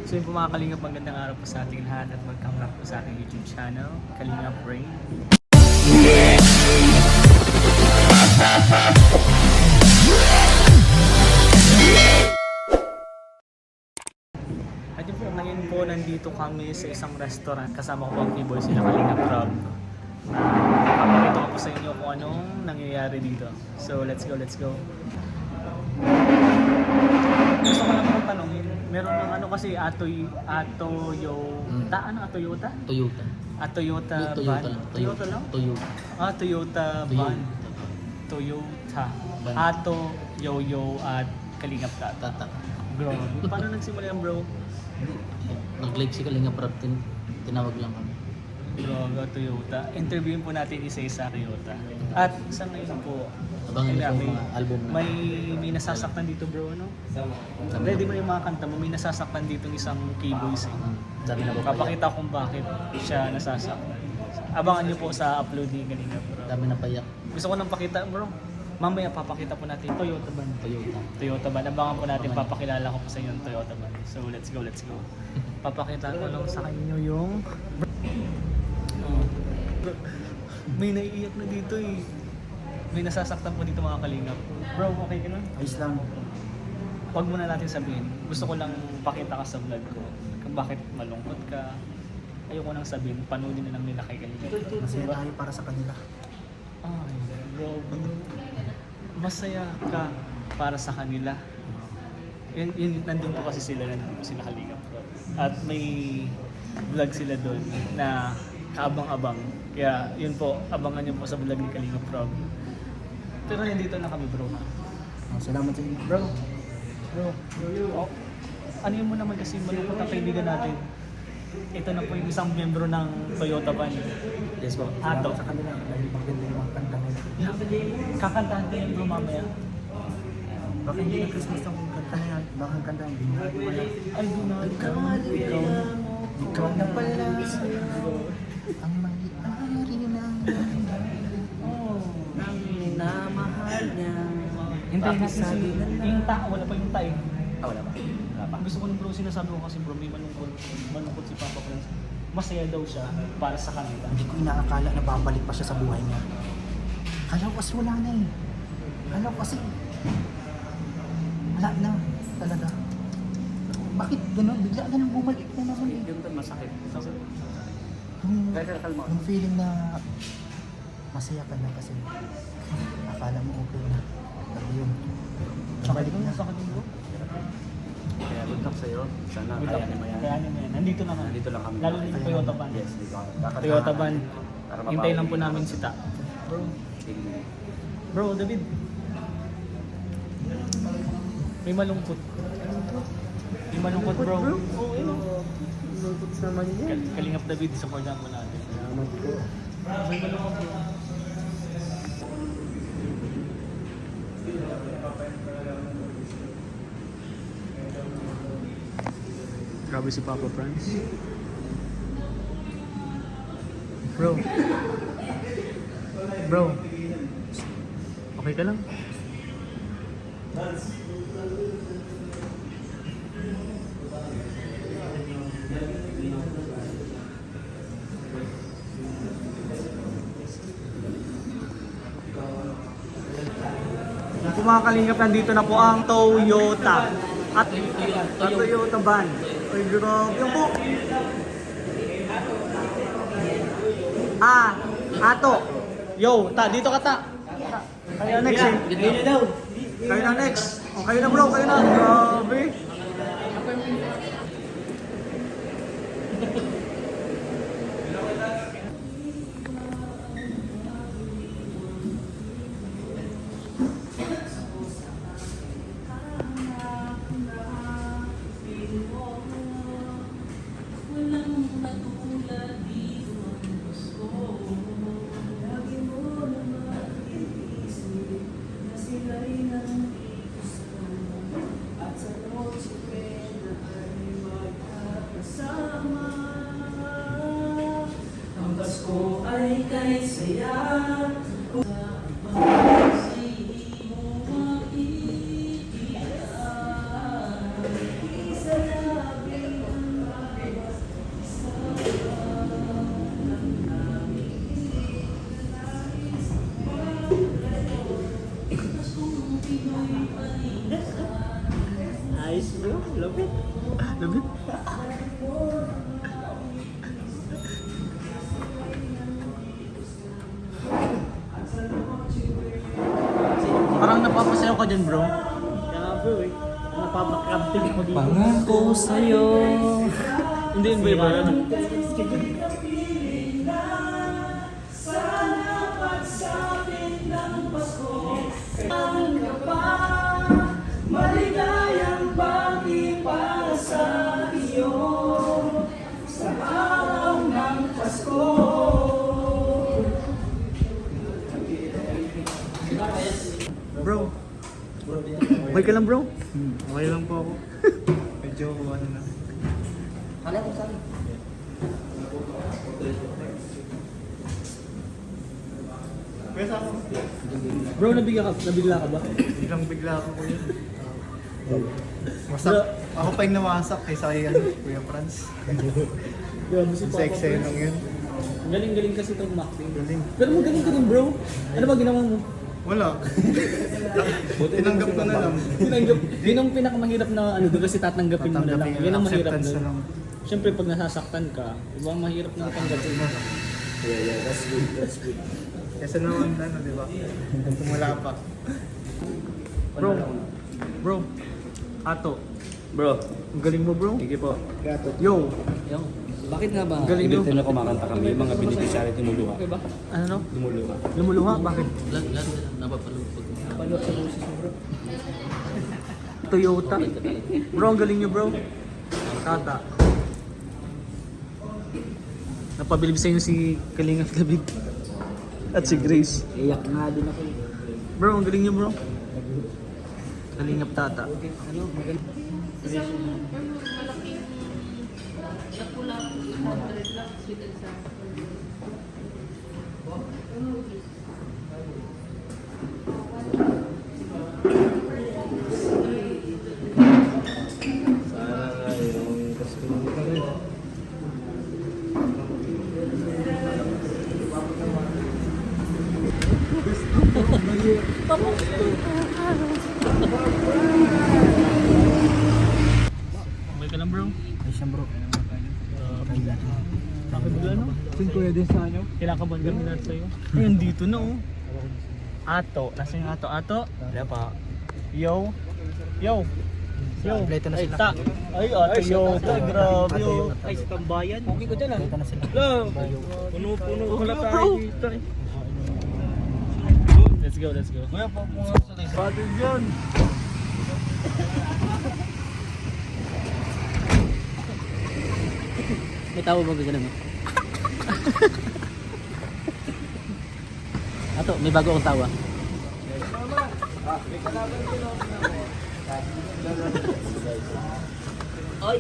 So yun po mga Kalingap, magandang araw po sa ating lahat at welcome back po sa ating YouTube channel, Kalingap Rain. At yun po, ngayon po nandito kami sa isang restaurant. Kasama ko po ang K-Boy, sila Kalingap Rob. Papakita ko po sa inyo kung anong nangyayari dito. So let's go, let's go. Gusto ko lang pong tanongin, meron ng ano kasi Toyota, ano Toyota? Toyota. Toyota Toyota van? lang. Toyota lang? Toyota. Toyota van. Toyota. Ato, Yoyo at Kalingap Tata. Tata. Bro, paano nagsimula yan bro? Nag-live si Kalinga Prab, tinawag lang kami. Bro, Toyota. Interviewin po natin isa-isa Toyota. At sa ngayon po, Abangan ayun niyo nga, po mga album na. may nasasaktan dito bro, ano? Ready mo yung mga kanta mo, may nasasaktan dito ng isang K-Boys eh. Sabi na ba Papakita kung bakit siya nasasaktan. Abangan niyo po sa upload ni Kalingap bro. Dami na payak. Gusto ko nang pakita bro. Mamaya papakita po natin Toyota van. Toyota. Toyota van. Abangan po natin, papakilala ko po sa inyo yung Toyota van. So let's go, let's go. Papakita ko lang sa inyo yung... May naiiyak na dito eh. May nasasaktan po dito mga Kalingap. Bro, okay ka na? Ayos lang. Huwag muna natin sabihin. Gusto ko lang pakita ka sa vlog ko kung bakit malungkot ka. Ayoko nang sabihin, panoodin na lang nila kay Kalingap. Masaya tayo para sa kanila. Ay, bro. Masaya ka para sa kanila. Yun, nandun po kasi sila, nandun po sila Kalingap. At may vlog sila doon na kaabang-abang. Kaya yun po, abangan nyo po sa vlog ni Kalingap Rob. Pero nandito na kami bro ha. Salamat sa inyo. Bro, oh, ano yun mo naman kasi malungkot ang kaibigan natin. Ito na po yung isang miyembro ng Toyota van. Yes po. Ato. Sa kanila, dahil maganda yung mga kanta nila. Kakantahan ko yan bro mamaya. Baka hindi na Christmas ang kanta na yan. Baka ang kanta ang binali mo na. Ay, binali ka. Ikaw na pala. Ang may-ari ng Ang minamahal niya. hintayin natin si yung wala pa yung tayo. Wala ba? Wala pa. Gusto ko nung bro, sinasabi ko kasi bro, may malungkot si Papa Franz. Masaya daw siya para sa kanila. Hindi ko inaakala na babalik pa siya sa buhay niya. Kala ko kasi wala na eh. Kala ko kasi wala na talaga. Bakit gano'n? Bigla na nang bumalik na naman eh. Yun masakit. Yung feeling na masaya ka na kasi akala mo okay na. Pero yun, balik na. Sa kanila bro. Kaya good luck sa'yo. Sana kayanin mo yan. Kayanin mo yan. Nandito naman. Nandito lang kami. Lalo na yung Toyota van. Yes, dito kami. Toyota van. Para Hintay lang po namin si Ta. Bro. Bro, David. May malungkot. May malungkot bro. Oo, yun. Malungkot naman yan. Kalingap David, supportan mo natin. Salamat ko. May malungkot bro. Grabe si Papa Franz. Bro. Bro. Okay ka lang? Kung mga Kalingap, nandito na po ang Toyota. At Toyota van. Ay, grabe yung po. Ato. Yo, dito ka ta. Kayo next eh. Kayo na next. O, kayo na bro, kayo na. Grabe. Ayos bro, lapit. Lapit. Parang napapasayaw ka dyan, bro. Kaya bro eh, napapakamping ako dito. Pangako sa'yo. Hindi yun ba iba? Bro. Okay ka lang, bro? Okay lang po ako. Medyo ano na. Kala ko sa'yo. Bro, nabigla ka ba? Biglang bigla ako ko yun. Wasak. Ako pa yung nawasak kaysa kay ano, Kuya Franz. Grabe si Sa eksena yun. Galing-galing kasi itong acting. Galing. Pero magaling ka din bro. Ano ba ginawa mo? Wala. Tinanggap ko na lang. Tinanggap. Yun ang pinakamahirap na ano doon kasi tatanggapin mo na lang. Tatanggapin, Yun ang mahirap acceptance na doon. lang. Siyempre pag nasasaktan ka, iba ang mahirap na tanggapin mo. Kesa naman ano, di ba? Tumula pa. Bro. Ato. Bro, Ang galing mo, bro. sige po. Yo. Bakit nga ba? Galing Ibig mo. na kumakanta kami, yung mga beneficiary tumuluha. Okay ba? Ano no? Tumuluha. Lumuluha? Bakit? Lahat napapalupag. Panood sa boses mo bro. Toyota. Bro, ang galing niyo, bro. Tata. Napabilib sa inyo si Kalingap David. At si Grace. Iyak nga din ako. Bro, ang galing niyo, bro. Kalingap Tata. Malaking napula 100 lang sweet and sour. Okay ka lang bro? Ay, siya, bro. Bakit bigla no? Sin kuya din sa ano? Kinakabahan kami natin sa'yo. Ayun, dito na, oh. Ato. Nasa yung ato? Ato? Wala pa. Yo. Yo. Yo. Kompleto na Ay, sila. ta. Ay, ato yo. Ay, grabe yo. Ato. Ay, sa tambayan. Okay ko dyan ah. Kompleto na sila. Puno-puno. Wala tayo dito eh. Let's go, let's go. Kuya, papunga sa tayo. Batid yan. May tao ba ganun? Ato, may bago akong tawa. Oy!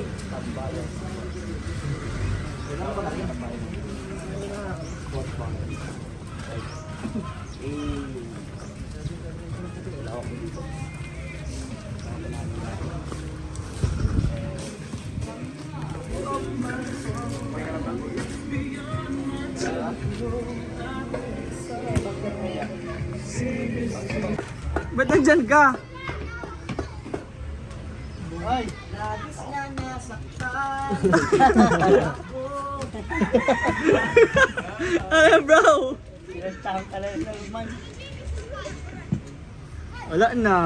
Ba't nandyan ka? Ay, bro! Wala na.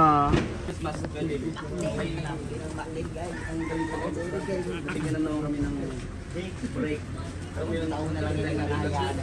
Tingnan na naman kami ng break. Kami yung nauna lang nila nakahayaan.